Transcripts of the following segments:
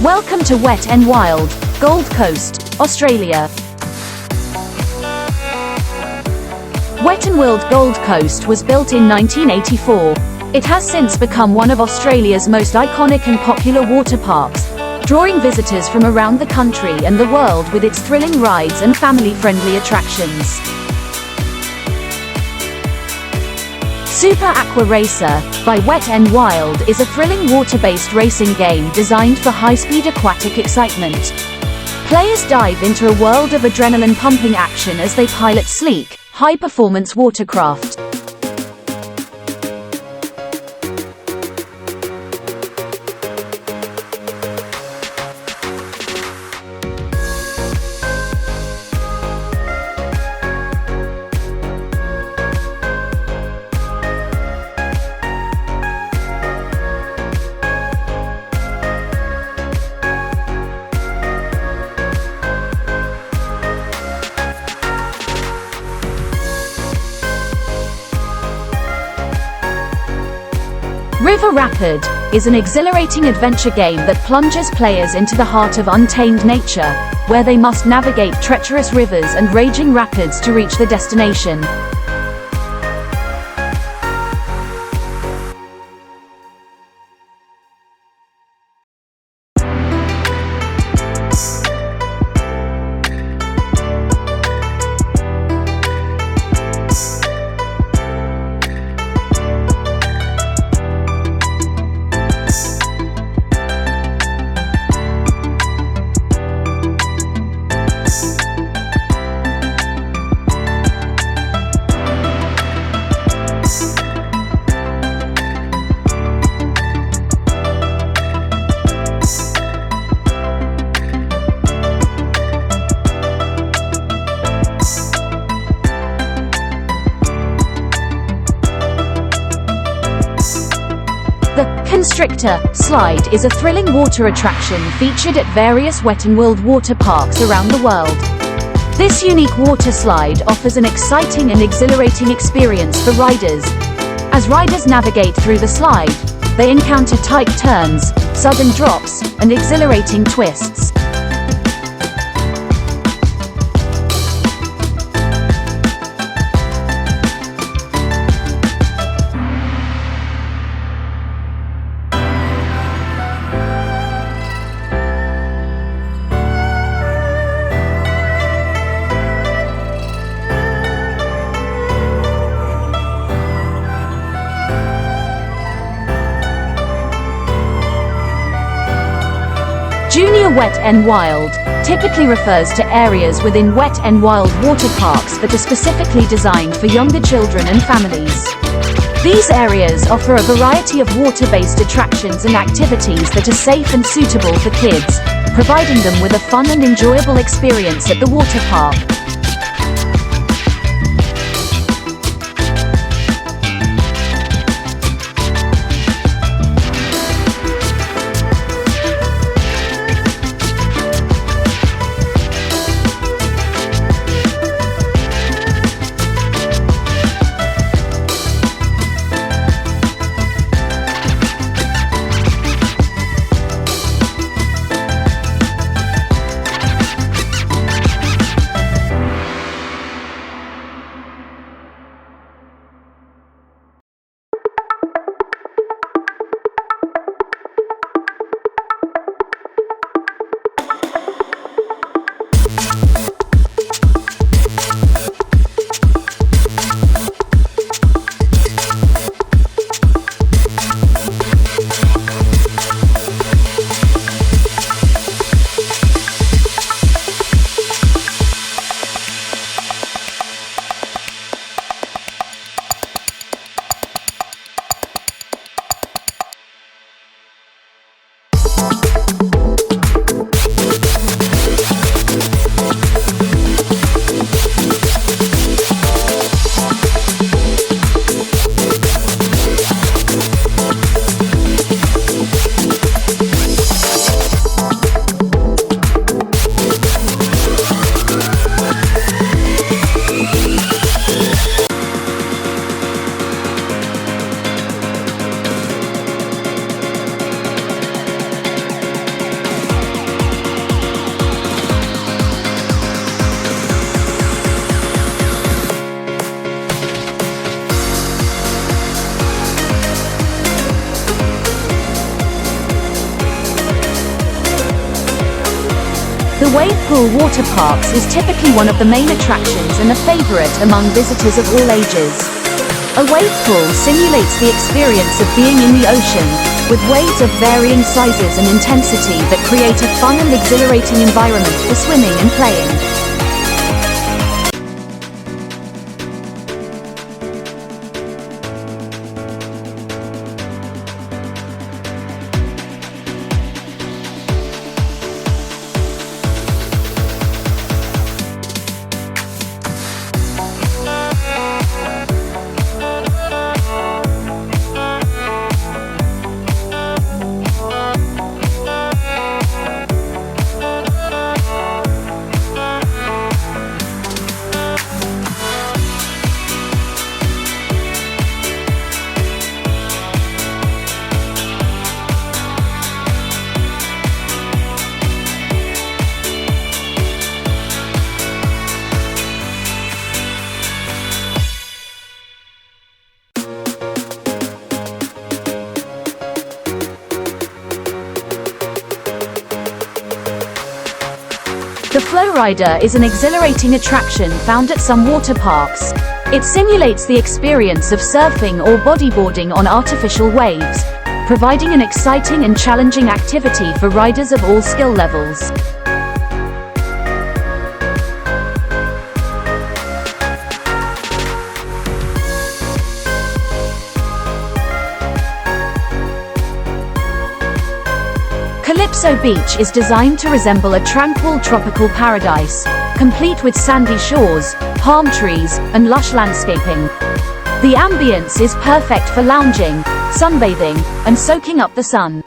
Welcome to Wet n Wild, Gold Coast, Australia. Wet n Wild Gold Coast was built in 1984. It has since become one of Australia's most iconic and popular water parks, drawing visitors from around the country and the world with its thrilling rides and family-friendly attractions. Super Aqua Racer by Wet n Wild is a thrilling water-based racing game designed for high-speed aquatic excitement. Players dive into a world of adrenaline-pumping action as they pilot sleek, high-performance watercraft. River Rapid is an exhilarating adventure game that plunges players into the heart of untamed nature, where they must navigate treacherous rivers and raging rapids to reach the destination. The Constrictor Slide is a thrilling water attraction featured at various Wet n Wild water parks around the world. This unique water slide offers an exciting and exhilarating experience for riders. As riders navigate through the slide, they encounter tight turns, sudden drops, and exhilarating twists. Junior Wet n Wild typically refers to areas within Wet n Wild water parks that are specifically designed for younger children and families. These areas offer a variety of water-based attractions and activities that are safe and suitable for kids, providing them with a fun and enjoyable experience at the water park. The wave pool water parks is typically one of the main attractions and a favorite among visitors of all ages. A wave pool simulates the experience of being in the ocean, with waves of varying sizes and intensity that create a fun and exhilarating environment for swimming and playing. The Flow Rider is an exhilarating attraction found at some water parks. It simulates the experience of surfing or bodyboarding on artificial waves, providing an exciting and challenging activity for riders of all skill levels. Calypso Beach is designed to resemble a tranquil tropical paradise, complete with sandy shores, palm trees, and lush landscaping. The ambience is perfect for lounging, sunbathing, and soaking up the sun.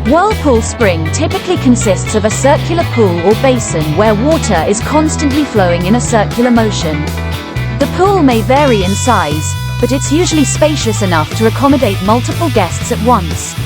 Whirlpool Spring typically consists of a circular pool or basin where water is constantly flowing in a circular motion. The pool may vary in size, but it's usually spacious enough to accommodate multiple guests at once.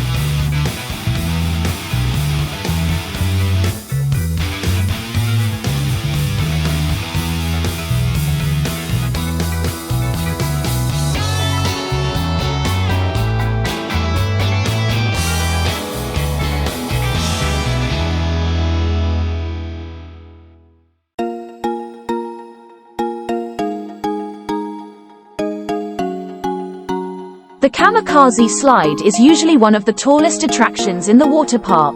The Kamikaze Slide is usually one of the tallest attractions in the water park.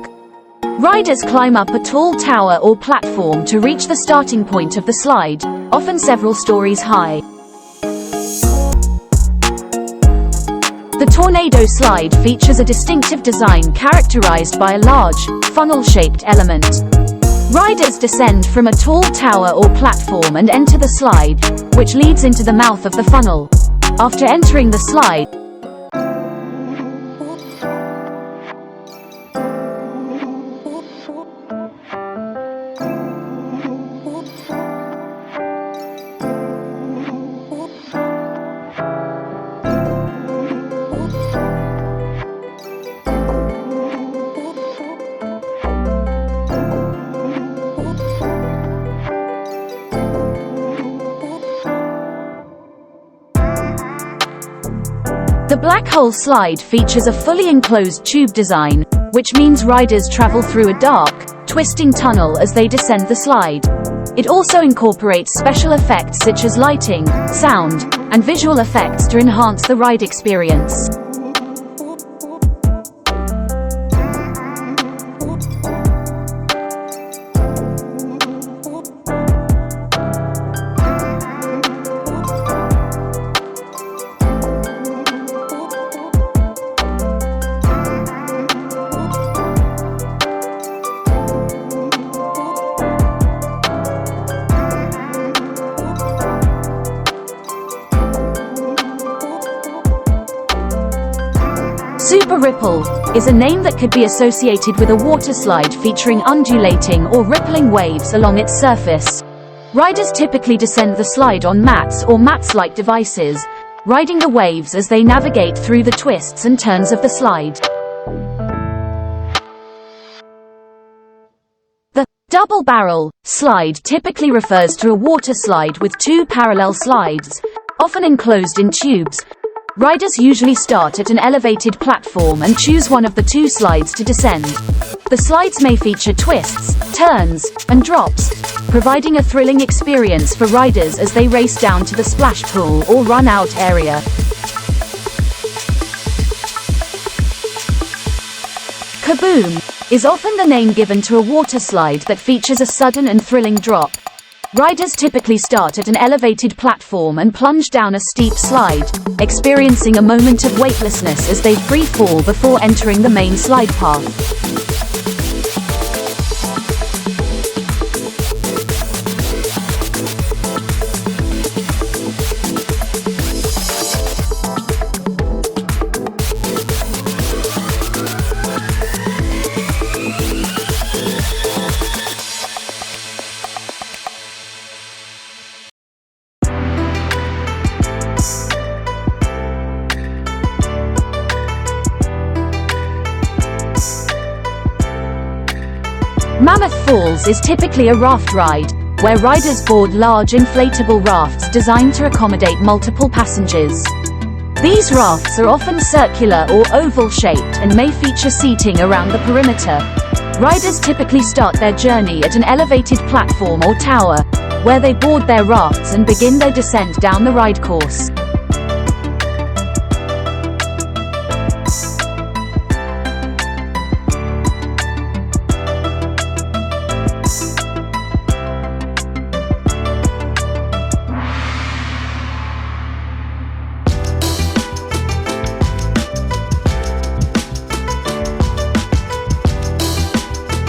Riders climb up a tall tower or platform to reach the starting point of the slide, often several stories high. The Tornado Slide features a distinctive design characterized by a large, funnel-shaped element. Riders descend from a tall tower or platform and enter the slide, which leads into the mouth of the funnel. After entering the slide, the Black Hole Slide features a fully enclosed tube design, which means riders travel through a dark, twisting tunnel as they descend the slide. It also incorporates special effects such as lighting, sound, and visual effects to enhance the ride experience. Super Ripple is a name that could be associated with a water slide featuring undulating or rippling waves along its surface. Riders typically descend the slide on mats or mats-like devices, riding the waves as they navigate through the twists and turns of the slide. The double barrel slide typically refers to a water slide with two parallel slides, often enclosed in tubes. Riders usually start at an elevated platform and choose one of the two slides to descend. The slides may feature twists, turns, and drops, providing a thrilling experience for riders as they race down to the splash pool or run-out area. Kaboom is often the name given to a water slide that features a sudden and thrilling drop. Riders typically start at an elevated platform and plunge down a steep slide, experiencing a moment of weightlessness as they free fall before entering the main slide path. Mammoth Falls is typically a raft ride, where riders board large inflatable rafts designed to accommodate multiple passengers. These rafts are often circular or oval-shaped and may feature seating around the perimeter. Riders typically start their journey at an elevated platform or tower, where they board their rafts and begin their descent down the ride course.